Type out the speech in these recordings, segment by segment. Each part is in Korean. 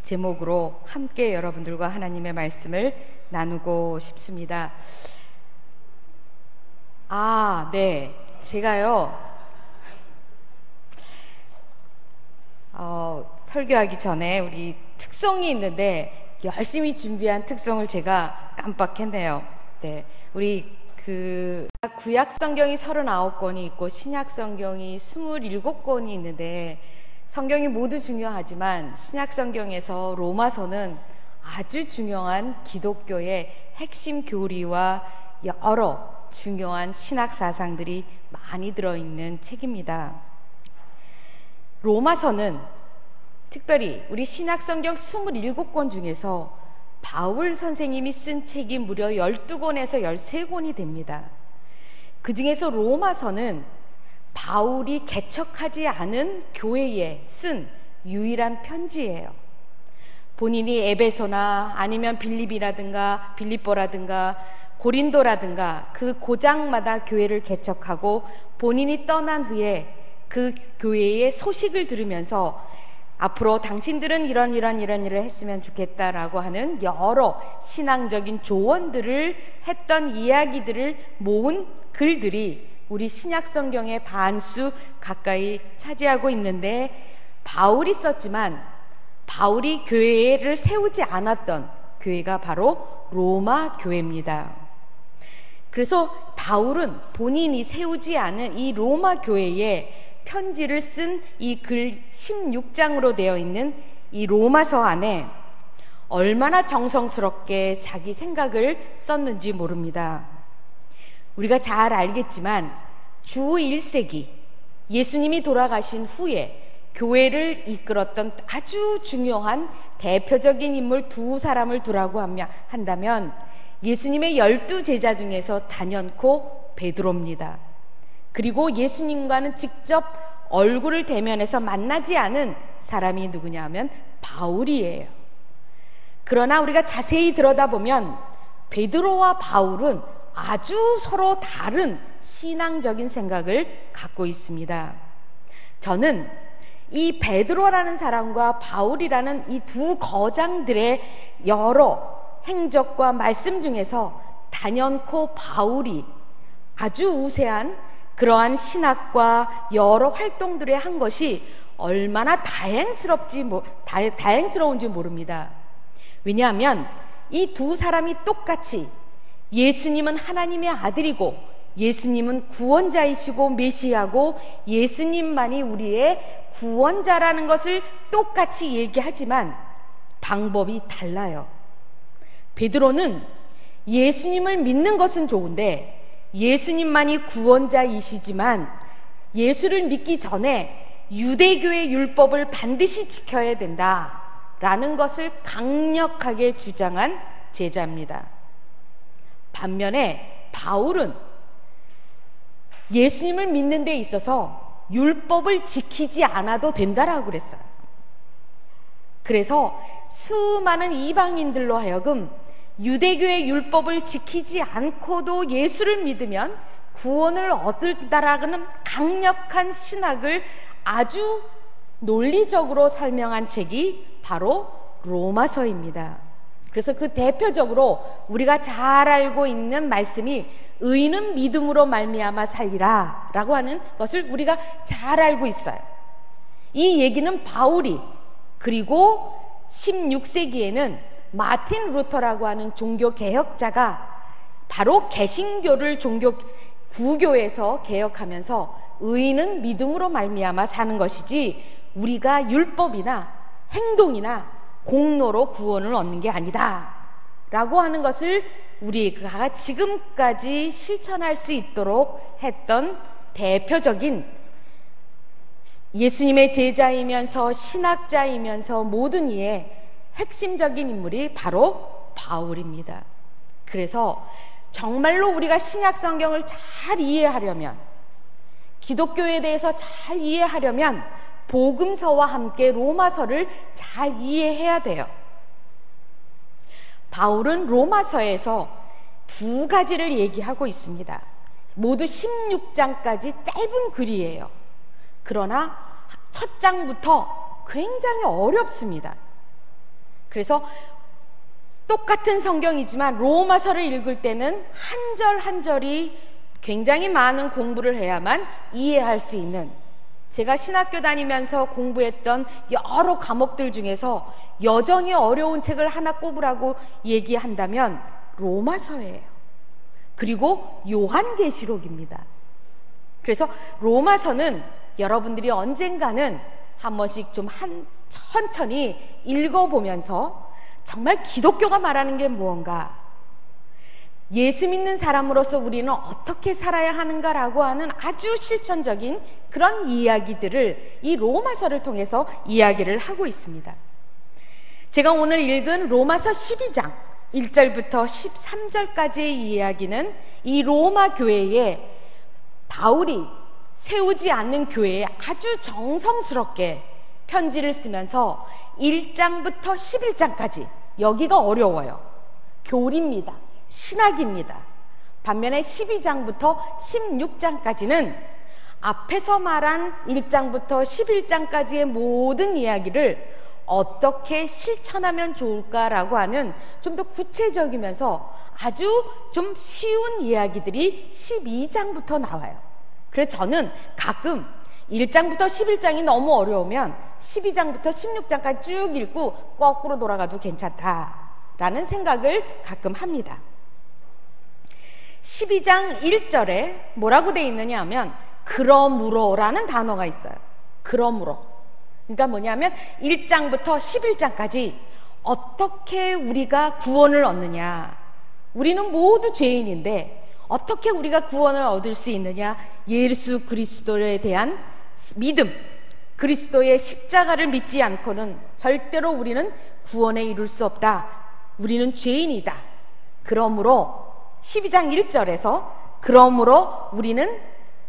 제목으로 함께 여러분들과 하나님의 말씀을 나누고 싶습니다. 네. 제가요, 설교하기 전에 우리 특송이 있는데 열심히 준비한 특송을 제가 깜빡했네요. 네. 우리 구약 성경이 39권이 있고 신약 성경이 27권이 있는데 성경이 모두 중요하지만 신약 성경에서 로마서는 아주 중요한 기독교의 핵심 교리와 여러 중요한 신학 사상들이 많이 들어있는 책입니다. 로마서는 특별히 우리 신약 성경 27권 중에서 바울 선생님이 쓴 책이 무려 12권에서 13권이 됩니다. 그 중에서 로마서는 바울이 개척하지 않은 교회에 쓴 유일한 편지예요. 본인이 에베소나 아니면 빌립보라든가 고린도라든가 그 고장마다 교회를 개척하고 본인이 떠난 후에 그 교회의 소식을 들으면서 앞으로 당신들은 이런 일을 했으면 좋겠다라고 하는 여러 신앙적인 조언들을 했던 이야기들을 모은 글들이 우리 신약 성경의 반수 가까이 차지하고 있는데, 바울이 썼지만 바울이 교회를 세우지 않았던 교회가 바로 로마 교회입니다. 그래서 바울은 본인이 세우지 않은 이 로마 교회에 편지를 쓴 이 글 16장으로 되어 있는 이 로마서 안에 얼마나 정성스럽게 자기 생각을 썼는지 모릅니다. 우리가 잘 알겠지만 주 1세기 예수님이 돌아가신 후에 교회를 이끌었던 아주 중요한 대표적인 인물 두 사람을 두라고 한다면 예수님의 12제자 중에서 단연코 베드로입니다. 그리고 예수님과는 직접 얼굴을 대면해서 만나지 않은 사람이 누구냐 하면 바울이에요. 그러나 우리가 자세히 들여다보면 베드로와 바울은 아주 서로 다른 신앙적인 생각을 갖고 있습니다. 저는 이 베드로라는 사람과 바울이라는 이 두 거장들의 여러 행적과 말씀 중에서 단연코 바울이 아주 우세한 그러한 신학과 여러 활동들을 한 것이 얼마나 다행스러운지 모릅니다. 왜냐하면 이 두 사람이 똑같이 예수님은 하나님의 아들이고 예수님은 구원자이시고 메시아고 예수님만이 우리의 구원자라는 것을 똑같이 얘기하지만 방법이 달라요. 베드로는 예수님을 믿는 것은 좋은데 예수님만이 구원자이시지만 예수를 믿기 전에 유대교의 율법을 반드시 지켜야 된다라는 것을 강력하게 주장한 제자입니다. 반면에 바울은 예수님을 믿는 데 있어서 율법을 지키지 않아도 된다라고 그랬어요. 그래서 수많은 이방인들로 하여금 유대교의 율법을 지키지 않고도 예수를 믿으면 구원을 얻는다라는 강력한 신학을 아주 논리적으로 설명한 책이 바로 로마서입니다. 그래서 그 대표적으로 우리가 잘 알고 있는 말씀이 의인은 믿음으로 말미암아 살리라 라고 하는 것을 우리가 잘 알고 있어요. 이 얘기는 바울이, 그리고 16세기에는 마틴 루터라고 하는 종교개혁자가 바로 개신교를 구교에서 개혁하면서 의인은 믿음으로 말미암아 사는 것이지 우리가 율법이나 행동이나 공로로 구원을 얻는 게 아니다 라고 하는 것을 우리가 지금까지 실천할 수 있도록 했던 대표적인 예수님의 제자이면서 신학자이면서 모든 이의 핵심적인 인물이 바로 바울입니다. 그래서 정말로 우리가 신약 성경을 잘 이해하려면, 기독교에 대해서 잘 이해하려면 복음서와 함께 로마서를 잘 이해해야 돼요. 바울은 로마서에서 두 가지를 얘기하고 있습니다. 모두 16장까지 짧은 글이에요. 그러나 첫 장부터 굉장히 어렵습니다. 그래서 똑같은 성경이지만 로마서를 읽을 때는 한 절 한 절이 굉장히 많은 공부를 해야만 이해할 수 있는, 제가 신학교 다니면서 공부했던 여러 과목들 중에서 여전히 어려운 책을 하나 꼽으라고 얘기한다면 로마서예요. 그리고 요한계시록입니다. 그래서 로마서는 여러분들이 언젠가는 한 번씩 좀 천천히 읽어보면서 정말 기독교가 말하는 게 무언가, 예수 믿는 사람으로서 우리는 어떻게 살아야 하는가라고 하는 아주 실천적인 그런 이야기들을 이 로마서를 통해서 이야기를 하고 있습니다. 제가 오늘 읽은 로마서 12장 1절부터 13절까지의 이야기는 이 로마 교회에 바울이 세우지 않는 교회에 아주 정성스럽게 편지를 쓰면서 1장부터 11장까지, 여기가 어려워요. 교리입니다. 신학입니다. 반면에 12장부터 16장까지는 앞에서 말한 1장부터 11장까지의 모든 이야기를 어떻게 실천하면 좋을까라고 하는 좀 더 구체적이면서 아주 좀 쉬운 이야기들이 12장부터 나와요. 그래서 저는 가끔 1장부터 11장이 너무 어려우면 12장부터 16장까지 쭉 읽고 거꾸로 돌아가도 괜찮다라는 생각을 가끔 합니다. 12장 1절에 뭐라고 되어 있느냐 하면 그러므로라는 단어가 있어요. 그러므로. 그러니까 뭐냐면 1장부터 11장까지 어떻게 우리가 구원을 얻느냐, 우리는 모두 죄인인데 어떻게 우리가 구원을 얻을 수 있느냐, 예수 그리스도에 대한 믿음, 그리스도의 십자가를 믿지 않고는 절대로 우리는 구원에 이룰 수 없다, 우리는 죄인이다. 그러므로 12장 1절에서 그러므로 우리는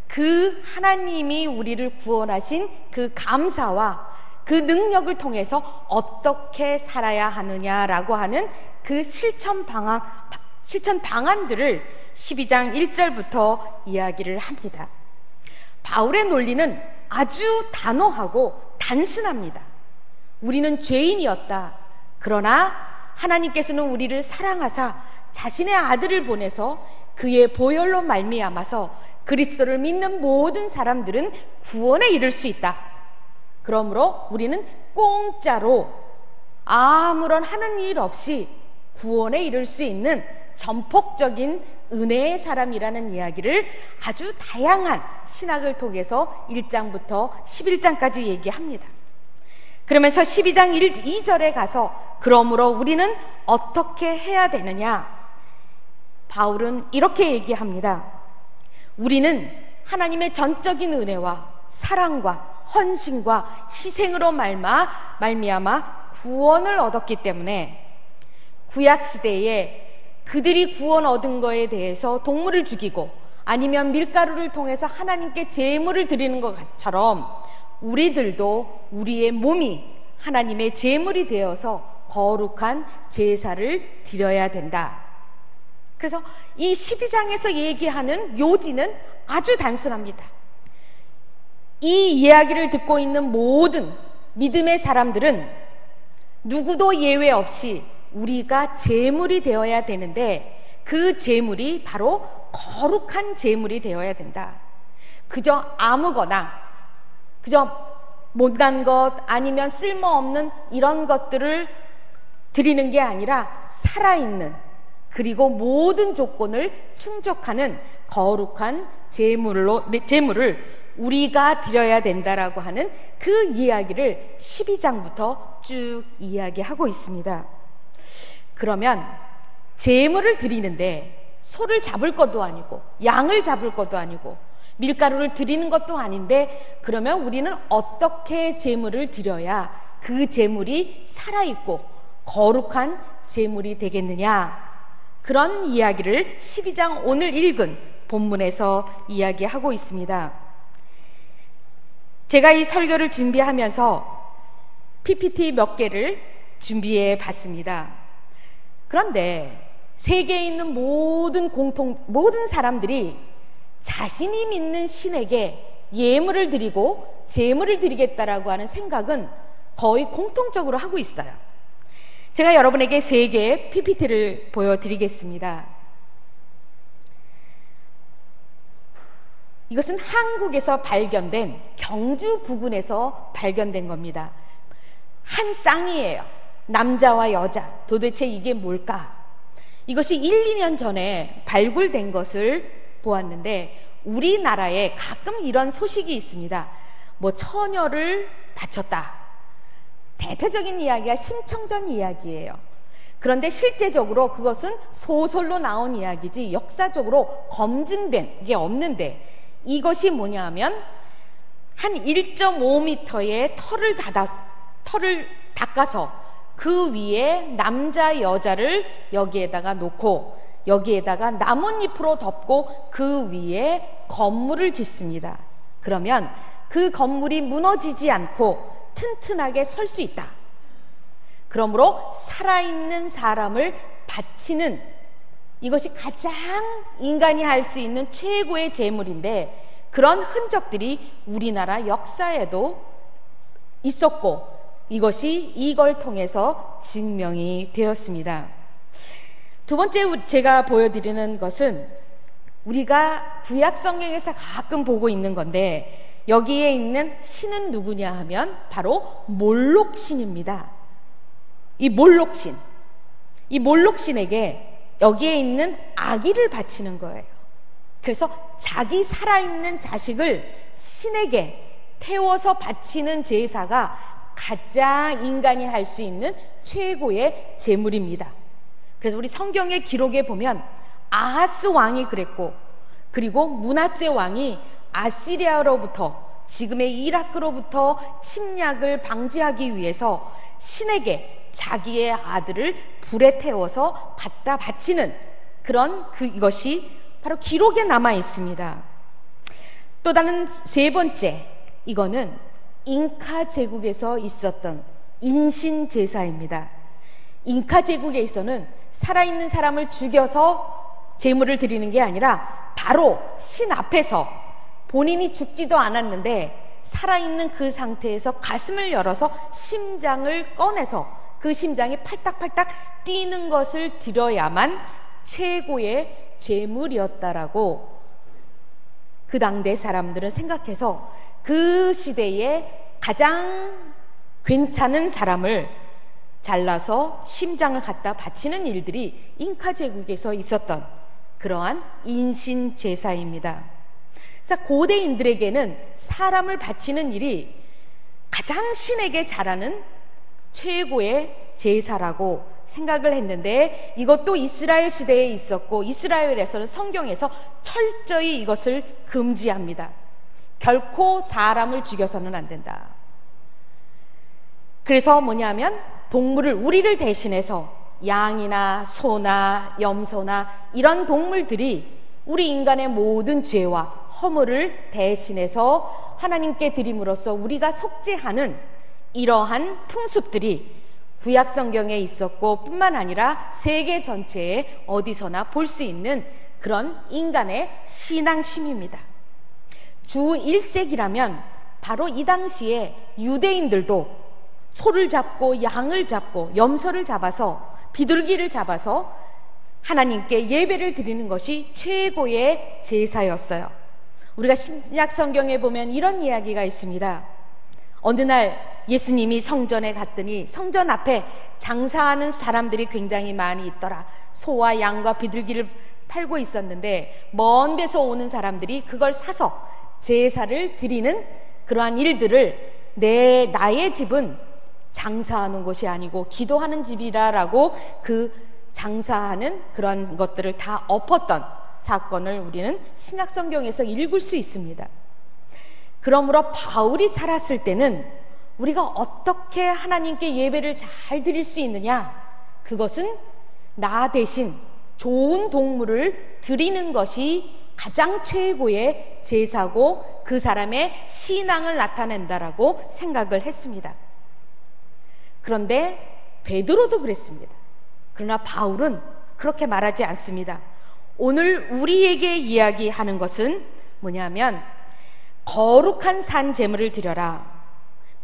그 하나님이 우리를 구원하신 그 감사와 그 능력을 통해서 어떻게 살아야 하느냐라고 하는 그 실천 방안들을 12장 1절부터 이야기를 합니다. 바울의 논리는 아주 단호하고 단순합니다. 우리는 죄인이었다. 그러나 하나님께서는 우리를 사랑하사 자신의 아들을 보내서 그의 보혈로 말미암아서 그리스도를 믿는 모든 사람들은 구원에 이를 수 있다. 그러므로 우리는 공짜로 아무런 하는 일 없이 구원에 이를 수 있는 전폭적인 은혜의 사람이라는 이야기를 아주 다양한 신학을 통해서 1장부터 11장까지 얘기합니다. 그러면서 12장 2절에 가서 그러므로 우리는 어떻게 해야 되느냐, 바울은 이렇게 얘기합니다. 우리는 하나님의 전적인 은혜와 사랑과 헌신과 희생으로 말미암아 구원을 얻었기 때문에 구약시대에 그들이 구원 얻은 거에 대해서 동물을 죽이고 아니면 밀가루를 통해서 하나님께 제물을 드리는 것처럼 우리들도 우리의 몸이 하나님의 제물이 되어서 거룩한 제사를 드려야 된다. 그래서 이 12장에서 얘기하는 요지는 아주 단순합니다. 이 이야기를 듣고 있는 모든 믿음의 사람들은 누구도 예외 없이 우리가 제물이 되어야 되는데 그 제물이 바로 거룩한 제물이 되어야 된다. 그저 아무거나, 그저 못난 것 아니면 쓸모없는 이런 것들을 드리는 게 아니라 살아있는, 그리고 모든 조건을 충족하는 거룩한 제물을 우리가 드려야 된다라고 하는 그 이야기를 12장부터 쭉 이야기하고 있습니다. 그러면 제물을 드리는데 소를 잡을 것도 아니고 양을 잡을 것도 아니고 밀가루를 드리는 것도 아닌데, 그러면 우리는 어떻게 제물을 드려야 그 제물이 살아있고 거룩한 제물이 되겠느냐, 그런 이야기를 12장 오늘 읽은 본문에서 이야기하고 있습니다. 제가 이 설교를 준비하면서 PPT 몇 개를 준비해 봤습니다. 그런데 세계에 있는 모든 사람들이 자신이 믿는 신에게 예물을 드리고 제물을 드리겠다라고 하는 생각은 거의 공통적으로 하고 있어요. 제가 여러분에게 3개의 PPT를 보여드리겠습니다. 이것은 한국에서 발견된, 경주 부근에서 발견된 겁니다. 한 쌍이에요. 남자와 여자. 도대체 이게 뭘까? 이것이 1, 2년 전에 발굴된 것을 보았는데, 우리나라에 가끔 이런 소식이 있습니다. 뭐 처녀를 바쳤다. 대표적인 이야기가 심청전 이야기예요. 그런데 실제적으로 그것은 소설로 나온 이야기지 역사적으로 검증된 게 없는데, 이것이 뭐냐 하면 한 1.5m의 털을 닦아서 그 위에 남자 여자를 여기에다가 놓고 여기에다가 나뭇잎으로 덮고 그 위에 건물을 짓습니다. 그러면 그 건물이 무너지지 않고 튼튼하게 설 수 있다. 그러므로 살아있는 사람을 바치는, 이것이 가장 인간이 할 수 있는 최고의 재물인데, 그런 흔적들이 우리나라 역사에도 있었고 이것이 이걸 통해서 증명이 되었습니다. 두 번째 제가 보여드리는 것은 우리가 구약 성경에서 가끔 보고 있는 건데, 여기에 있는 신은 누구냐 하면 바로 몰록신입니다. 이 몰록신에게 여기에 있는 아기를 바치는 거예요. 그래서 자기 살아있는 자식을 신에게 태워서 바치는 제사가 가장 인간이 할 수 있는 최고의 제물입니다. 그래서 우리 성경의 기록에 보면 아하스 왕이 그랬고, 그리고 므낫세 왕이 아시리아로부터, 지금의 이라크로부터 침략을 방지하기 위해서 신에게 자기의 아들을 불에 태워서 갖다 바치는 그런 이것이 바로 기록에 남아 있습니다. 또 다른 3번째, 이거는 잉카 제국에서 있었던 인신 제사입니다. 잉카 제국에서는 살아있는 사람을 죽여서 제물을 드리는 게 아니라 바로 신 앞에서 본인이 죽지도 않았는데 살아있는 그 상태에서 가슴을 열어서 심장을 꺼내서 그 심장이 팔딱팔딱 뛰는 것을 드려야만 최고의 제물이었다라고 그 당대 사람들은 생각해서 그 시대에 가장 괜찮은 사람을 잘라서 심장을 갖다 바치는 일들이 잉카 제국에서 있었던 그러한 인신 제사입니다. 그래서 고대인들에게는 사람을 바치는 일이 가장 신에게 잘하는 최고의 제사라고 생각을 했는데, 이것도 이스라엘 시대에 있었고 이스라엘에서는 성경에서 철저히 이것을 금지합니다. 결코 사람을 죽여서는 안 된다. 그래서 뭐냐면 동물을, 우리를 대신해서 양이나 소나 염소나 이런 동물들이 우리 인간의 모든 죄와 허물을 대신해서 하나님께 드림으로써 우리가 속죄하는 이러한 풍습들이 구약 성경에 있었고 뿐만 아니라 세계 전체에 어디서나 볼 수 있는 그런 인간의 신앙심입니다. 주 1세기라면 바로 이 당시에 유대인들도 소를 잡고 양을 잡고 염소를 잡아서 비둘기를 잡아서 하나님께 예배를 드리는 것이 최고의 제사였어요. 우리가 신약 성경에 보면 이런 이야기가 있습니다. 어느 날 예수님이 성전에 갔더니 성전 앞에 장사하는 사람들이 굉장히 많이 있더라. 소와 양과 비둘기를 팔고 있었는데 먼 데서 오는 사람들이 그걸 사서 제사를 드리는 그러한 일들을 나의 집은 장사하는 곳이 아니고 기도하는 집이라라고 그 장사하는 그런 것들을 다 엎었던 사건을 우리는 신약 성경에서 읽을 수 있습니다. 그러므로 바울이 살았을 때는 우리가 어떻게 하나님께 예배를 잘 드릴 수 있느냐, 그것은 나 대신 좋은 동물을 드리는 것이 가장 최고의 제사고 그 사람의 신앙을 나타낸다라고 생각을 했습니다. 그런데 베드로도 그랬습니다. 그러나 바울은 그렇게 말하지 않습니다. 오늘 우리에게 이야기하는 것은 뭐냐면 거룩한 산 제물을 드려라.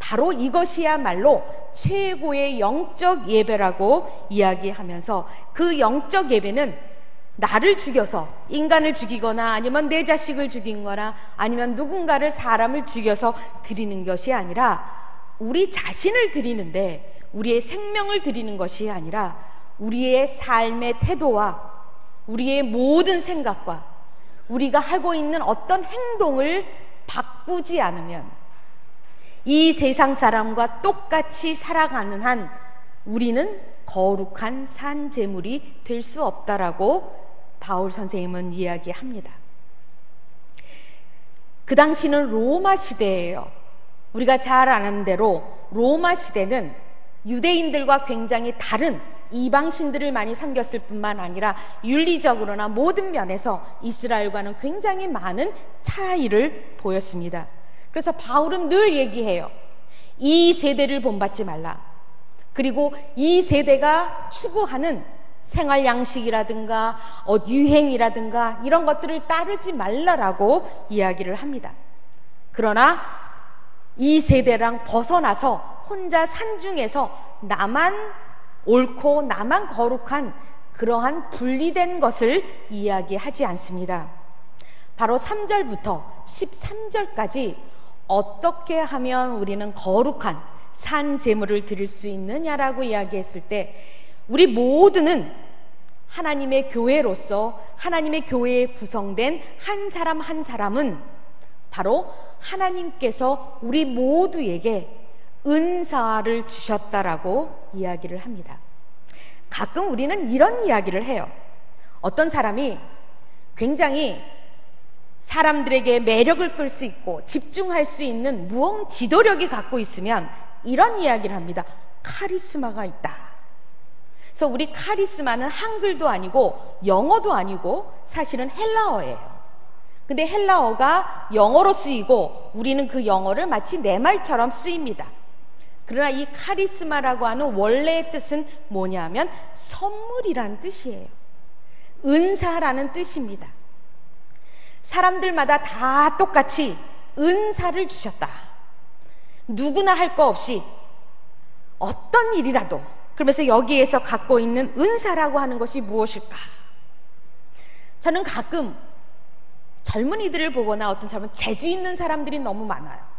바로 이것이야말로 최고의 영적 예배라고 이야기하면서, 그 영적 예배는 나를 죽여서, 인간을 죽이거나 아니면 내 자식을 죽이거나 아니면 누군가를, 사람을 죽여서 드리는 것이 아니라 우리 자신을 드리는데, 우리의 생명을 드리는 것이 아니라 우리의 삶의 태도와 우리의 모든 생각과 우리가 하고 있는 어떤 행동을 바꾸지 않으면 이 세상 사람과 똑같이 살아가는 한 우리는 거룩한 산 제물이 될 수 없다라고 바울 선생님은 이야기합니다. 그 당시는 로마 시대예요. 우리가 잘 아는 대로 로마 시대는 유대인들과 굉장히 다른, 이방신들을 많이 섬겼을 뿐만 아니라 윤리적으로나 모든 면에서 이스라엘과는 굉장히 많은 차이를 보였습니다. 그래서 바울은 늘 얘기해요. 이 세대를 본받지 말라. 그리고 이 세대가 추구하는 생활 양식이라든가 유행이라든가 이런 것들을 따르지 말라라고 이야기를 합니다. 그러나 이 세대랑 벗어나서 혼자 산중에서 나만 옳고 나만 거룩한 그러한 분리된 것을 이야기하지 않습니다. 바로 3절부터 13절까지 어떻게 하면 우리는 거룩한 산 제물을 드릴 수 있느냐라고 이야기했을 때, 우리 모두는 하나님의 교회로서 하나님의 교회에 구성된 한 사람 한 사람은 바로 하나님께서 우리 모두에게 은사를 주셨다라고 이야기를 합니다. 가끔 우리는 이런 이야기를 해요. 어떤 사람이 굉장히 사람들에게 매력을 끌 수 있고 집중할 수 있는 무언 지도력이 갖고 있으면 이런 이야기를 합니다. 카리스마가 있다. 그래서 우리 카리스마는 한글도 아니고 영어도 아니고 사실은 헬라어예요. 근데 헬라어가 영어로 쓰이고 우리는 그 영어를 마치 내 말처럼 쓰입니다. 그러나 이 카리스마라고 하는 원래의 뜻은 뭐냐면 선물이라는 뜻이에요. 은사라는 뜻입니다. 사람들마다 다 똑같이 은사를 주셨다. 누구나 할 거 없이 어떤 일이라도, 그러면서 여기에서 갖고 있는 은사라고 하는 것이 무엇일까? 저는 가끔 젊은이들을 보거나 어떤 사람은 재주 있는 사람들이 너무 많아요.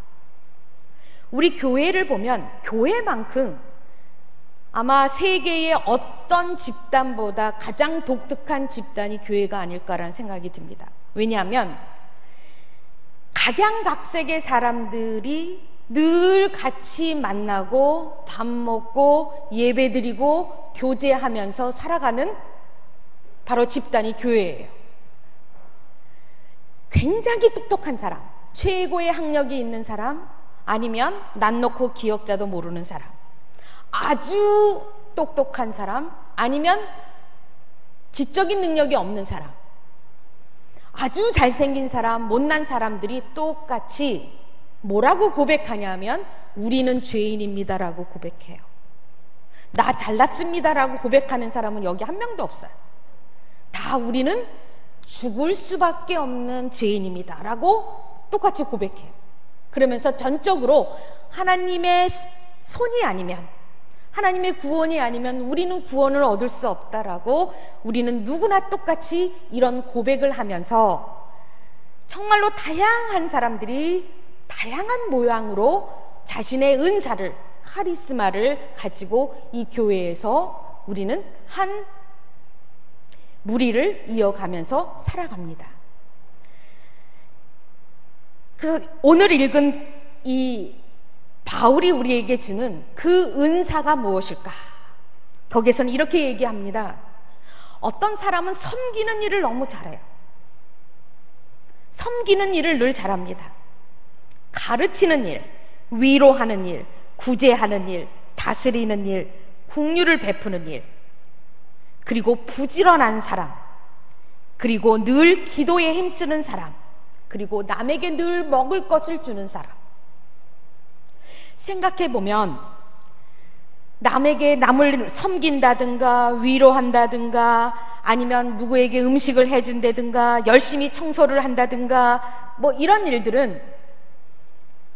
우리 교회를 보면 교회만큼 아마 세계의 어떤 집단보다 가장 독특한 집단이 교회가 아닐까라는 생각이 듭니다. 왜냐하면 각양각색의 사람들이 늘 같이 만나고 밥 먹고 예배드리고 교제하면서 살아가는 바로 집단이 교회예요. 굉장히 똑똑한 사람, 최고의 학력이 있는 사람, 아니면 낯 놓고 기억자도 모르는 사람, 아주 똑똑한 사람, 아니면 지적인 능력이 없는 사람, 아주 잘생긴 사람, 못난 사람들이 똑같이 뭐라고 고백하냐면 우리는 죄인입니다라고 고백해요. 나 잘났습니다라고 고백하는 사람은 여기 한 명도 없어요. 다 우리는 죽을 수밖에 없는 죄인입니다라고 똑같이 고백해요. 그러면서 전적으로 하나님의 손이 아니면, 하나님의 구원이 아니면 우리는 구원을 얻을 수 없다라고, 우리는 누구나 똑같이 이런 고백을 하면서 정말로 다양한 사람들이 다양한 모양으로 자신의 은사를, 카리스마를 가지고 이 교회에서 우리는 한 무리를 이어가면서 살아갑니다. 그래서 오늘 읽은 이 바울이 우리에게 주는 그 은사가 무엇일까? 거기에서는 이렇게 얘기합니다. 어떤 사람은 섬기는 일을 너무 잘해요. 섬기는 일을 늘 잘합니다. 가르치는 일, 위로하는 일, 구제하는 일, 다스리는 일, 긍휼을 베푸는 일, 그리고 부지런한 사람, 그리고 늘 기도에 힘쓰는 사람, 그리고 남에게 늘 먹을 것을 주는 사람. 생각해보면 남에게 남을 섬긴다든가 위로한다든가 아니면 누구에게 음식을 해준다든가 열심히 청소를 한다든가 뭐 이런 일들은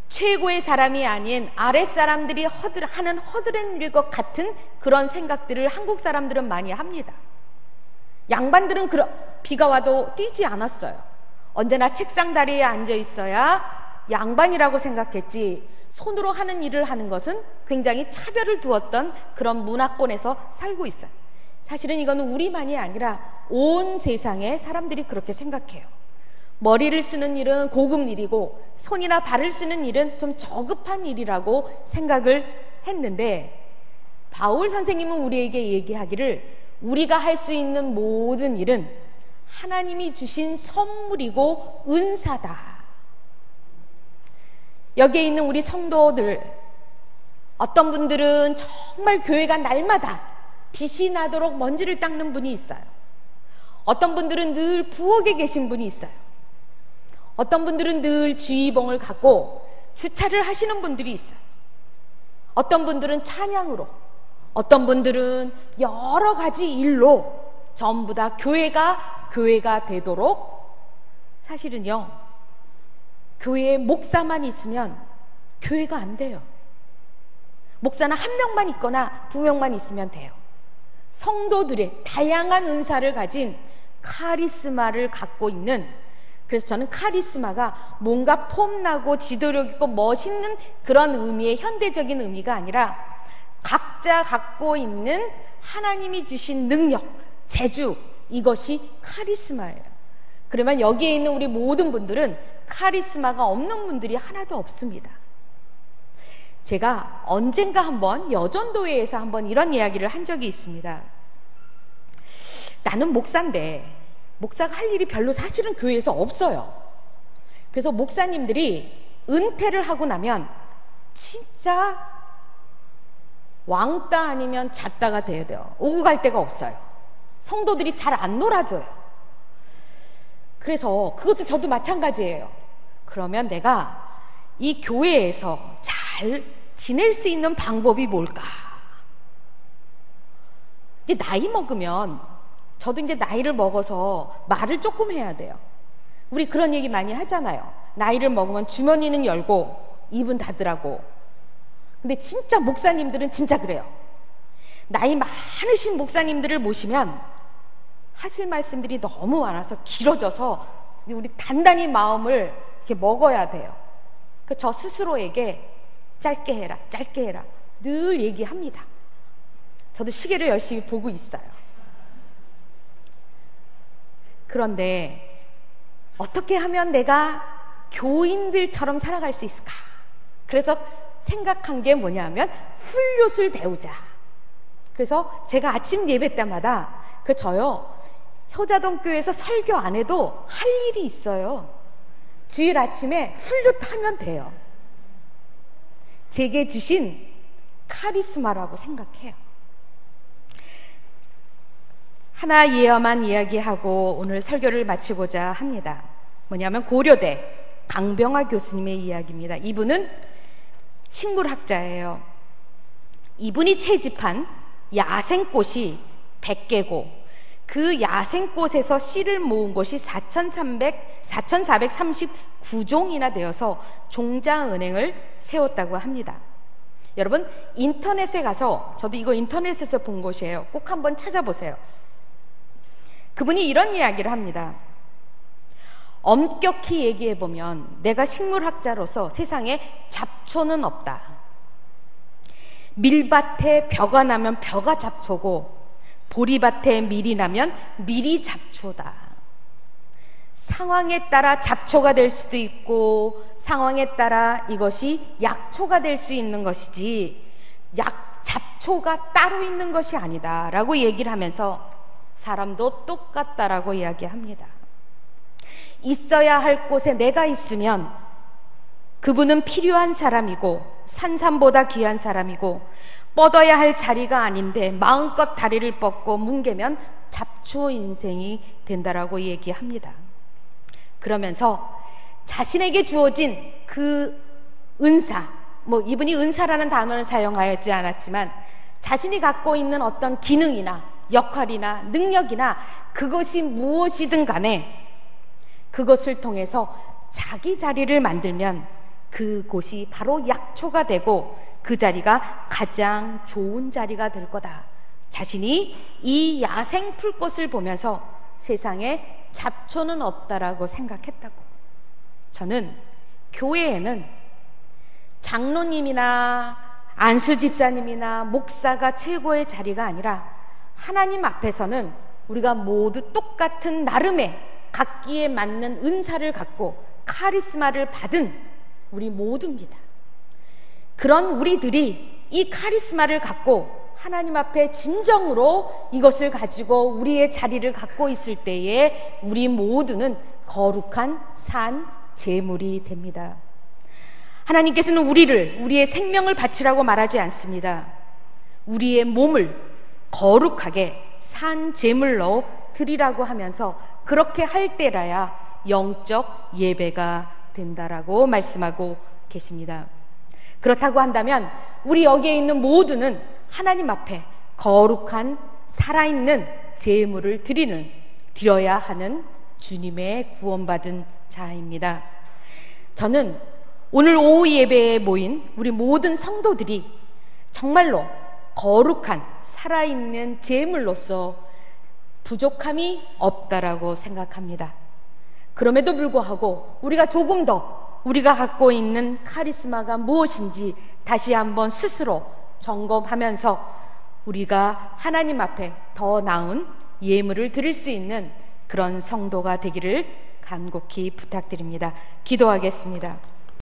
최고의 사람이 아닌 아랫사람들이 하는 허드렛 일일 것 같은 그런 생각들을 한국 사람들은 많이 합니다. 양반들은 비가 와도 뛰지 않았어요. 언제나 책상 다리에 앉아 있어야 양반이라고 생각했지, 손으로 하는 일을 하는 것은 굉장히 차별을 두었던 그런 문화권에서 살고 있어요. 사실은 이거는 우리만이 아니라 온 세상의 사람들이 그렇게 생각해요. 머리를 쓰는 일은 고급 일이고 손이나 발을 쓰는 일은 좀 저급한 일이라고 생각을 했는데, 바울 선생님은 우리에게 얘기하기를 우리가 할 수 있는 모든 일은 하나님이 주신 선물이고 은사다. 여기에 있는 우리 성도들, 어떤 분들은 정말 교회가 날마다 빛이 나도록 먼지를 닦는 분이 있어요. 어떤 분들은 늘 부엌에 계신 분이 있어요. 어떤 분들은 늘 지휘봉을 갖고 주차를 하시는 분들이 있어요. 어떤 분들은 찬양으로, 어떤 분들은 여러 가지 일로 전부 다 교회가 되도록, 사실은요, 교회에 목사만 있으면 교회가 안 돼요. 목사는 한 명만 있거나 두 명만 있으면 돼요. 성도들의 다양한 은사를 가진 카리스마를 갖고 있는, 그래서 저는 카리스마가 뭔가 폼나고 지도력 있고 멋있는 그런 의미의 현대적인 의미가 아니라 각자 갖고 있는 하나님이 주신 능력, 재주, 이것이 카리스마예요. 그러면 여기에 있는 우리 모든 분들은 카리스마가 없는 분들이 하나도 없습니다. 제가 언젠가 한번 여전도회에서 한번 이런 이야기를 한 적이 있습니다. 나는 목사인데 목사가 할 일이 별로 사실은 교회에서 없어요. 그래서 목사님들이 은퇴를 하고 나면 진짜 왕따 아니면 잣다가 돼야 돼요. 오고 갈 데가 없어요. 성도들이 잘 안 놀아줘요. 그래서 그것도 저도 마찬가지예요. 그러면 내가 이 교회에서 잘 지낼 수 있는 방법이 뭘까? 이제 나이 먹으면, 저도 이제 나이를 먹어서 말을 조금 해야 돼요. 우리 그런 얘기 많이 하잖아요. 나이를 먹으면 주머니는 열고 입은 닫으라고. 근데 진짜 목사님들은 진짜 그래요. 나이 많으신 목사님들을 모시면 하실 말씀들이 너무 많아서 길어져서 우리 단단히 마음을 이렇게 먹어야 돼요. 저 스스로에게 짧게 해라, 짧게 해라 늘 얘기합니다. 저도 시계를 열심히 보고 있어요. 그런데 어떻게 하면 내가 교인들처럼 살아갈 수 있을까? 그래서 생각한 게 뭐냐면 훌륭을 배우자. 그래서 제가 아침 예배 때마다 저요 효자동교회에서 설교 안 해도 할 일이 있어요. 주일 아침에 훌륭 하면 돼요. 제게 주신 카리스마라고 생각해요. 하나 예어만 이야기하고 오늘 설교를 마치고자 합니다. 뭐냐면 고려대 강병화 교수님의 이야기입니다. 이분은 식물학자예요. 이분이 채집한 야생꽃이 100개고 그 야생꽃에서 씨를 모은 것이 4,439종이나 되어서 종자은행을 세웠다고 합니다. 여러분 인터넷에 가서, 저도 이거 인터넷에서 본 것이에요. 꼭 한번 찾아보세요. 그분이 이런 이야기를 합니다. 엄격히 얘기해보면 내가 식물학자로서 세상에 잡초는 없다. 밀밭에 벼가 나면 벼가 잡초고 보리밭에 밀이 나면 밀이 잡초다. 상황에 따라 잡초가 될 수도 있고 상황에 따라 이것이 약초가 될 수 있는 것이지 잡초가 따로 있는 것이 아니다 라고 얘기를 하면서 사람도 똑같다라고 이야기합니다. 있어야 할 곳에 내가 있으면 그분은 필요한 사람이고 산삼보다 귀한 사람이고 뻗어야 할 자리가 아닌데 마음껏 다리를 뻗고 뭉개면 잡초 인생이 된다라고 얘기합니다. 그러면서 자신에게 주어진 그 은사, 이분이 은사라는 단어는 사용하지 않았지만 자신이 갖고 있는 어떤 기능이나 역할이나 능력이나 그것이 무엇이든 간에 그것을 통해서 자기 자리를 만들면 그곳이 바로 약초가 되고 그 자리가 가장 좋은 자리가 될 거다. 자신이 이 야생 풀꽃을 보면서 세상에 잡초는 없다라고 생각했다고. 저는 교회에는 장로님이나 안수 집사님이나 목사가 최고의 자리가 아니라 하나님 앞에서는 우리가 모두 똑같은 나름의 각기에 맞는 은사를 갖고 카리스마를 받은 우리 모두입니다. 그런 우리들이 이 카리스마를 갖고 하나님 앞에 진정으로 이것을 가지고 우리의 자리를 갖고 있을 때에 우리 모두는 거룩한 산 제물이 됩니다. 하나님께서는 우리의 생명을 바치라고 말하지 않습니다. 우리의 몸을 거룩하게 산 제물로 드리라고 하면서 그렇게 할 때라야 영적 예배가 된다라고 말씀하고 계십니다. 그렇다고 한다면 우리 여기에 있는 모두는 하나님 앞에 거룩한 살아있는 제물을 드려야 하는 주님의 구원받은 자입니다. 저는 오늘 오후 예배에 모인 우리 모든 성도들이 정말로 거룩한 살아있는 제물로서 부족함이 없다라고 생각합니다. 그럼에도 불구하고 우리가 조금 더 우리가 갖고 있는 카리스마가 무엇인지 다시 한번 스스로 점검하면서 우리가 하나님 앞에 더 나은 예물을 드릴 수 있는 그런 성도가 되기를 간곡히 부탁드립니다. 기도하겠습니다.